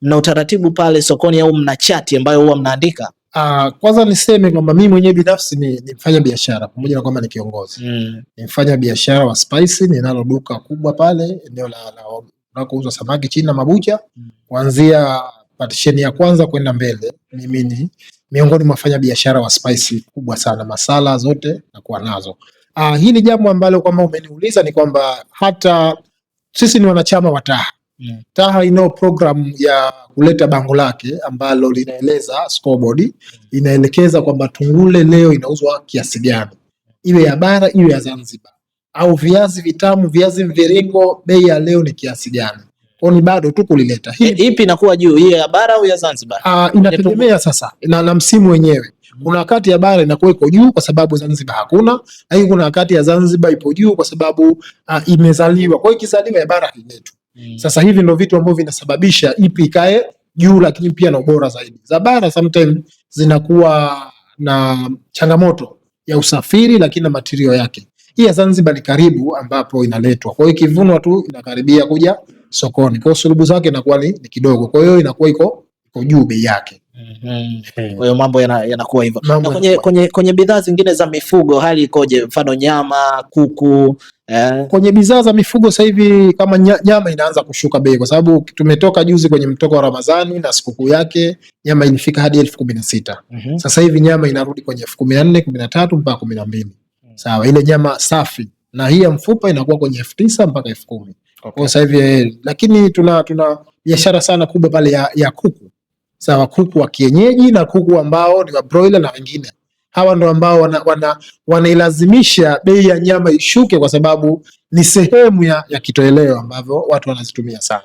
mna utaratibu pale sokoni au mna chati ambayo huwa mnaandika? Kwanza niseme kwamba mimi mwenyewe binafsi ni mfanya biashara pamoja na kwamba ni kiongozi. Ni mfanya biashara wa spice, ninalo duka kubwa pale eneo la kuuza samaki chini na mabucha. Kuanzia partisheni ya kwanza kwenda mbele, mimi ni miongoni mwa wafanya biashara wa spice kubwa sana, masala zote nakuwa nazo. Hili jambo ambalo kama umeniuliza ni kwamba hata sisi ni wanachama wa TAHA. TAHA ina program ya kuleta bango lake ambalo linaeleza scoreboard, inaelekeza kwamba tungule leo inauzwa kiasi gani, iwe ya bara iwe ya Zanzibar, au viazi vitamu, viazi mviringo, bei ya leo ni kiasi gani. Kwa ni bado tu kulileta. Ipi inakuwa juu, hii ya bara au ya Zanzibar? Inategemea sasa na msimu wenyewe. Kuna wakati ya bara inakuwa iko juu kwa sababu Zanzibar hakuna, lakini kuna wakati ya Zanzibar ipo juu kwa sababu imezaliwa. Kwa hiyo ikizaliwa ya bara hailetwi. Sasa hivi ndio vitu ambavyo vinasababisha ipi ikae juu, lakini pia na ubora zaidi. Za bara sometimes zinakuwa na changamoto ya usafiri, lakini na material yake. Hii ya Zanzibar ni karibu ambapo inaletwa. Kwa hiyo ikivunwa tu inakaribia kuja sokoni. Kwa hiyo sulubu zake inakuwa ni kidogo. Kwa hiyo inakuwa iko juu bei yake. Kwa hiyo mambo yanakuwa hivyo. Kwenye bidhaa zingine za mifugo hali ikoje? Mfano nyama, kuku. Kwenye bidhaa za mifugo sasa hivi kama nyama inaanza kushuka bei kwa sababu tumetoka juzi kwenye mtoko wa Ramadhani na sikukuu yake nyama ilifika hadi 16,000. Sasa hivi nyama inarudi kwenye 14,000, 13,000 mpaka 12,000. Sawa, ile nyama safi, na hii ya mfupa inakuwa kwenye 9,000 mpaka 10,000. Kwa sasa hivi lakini tuna biashara sana kubwa pale ya kuku. Sawa, kuku wa kienyeji na kuku ambao ni wa broiler na wengine. Hawa ndo ambao wanailazimisha bei ya nyama ishuke kwa sababu ni sehemu ya kitoweo ambavyo watu wanazitumia sana.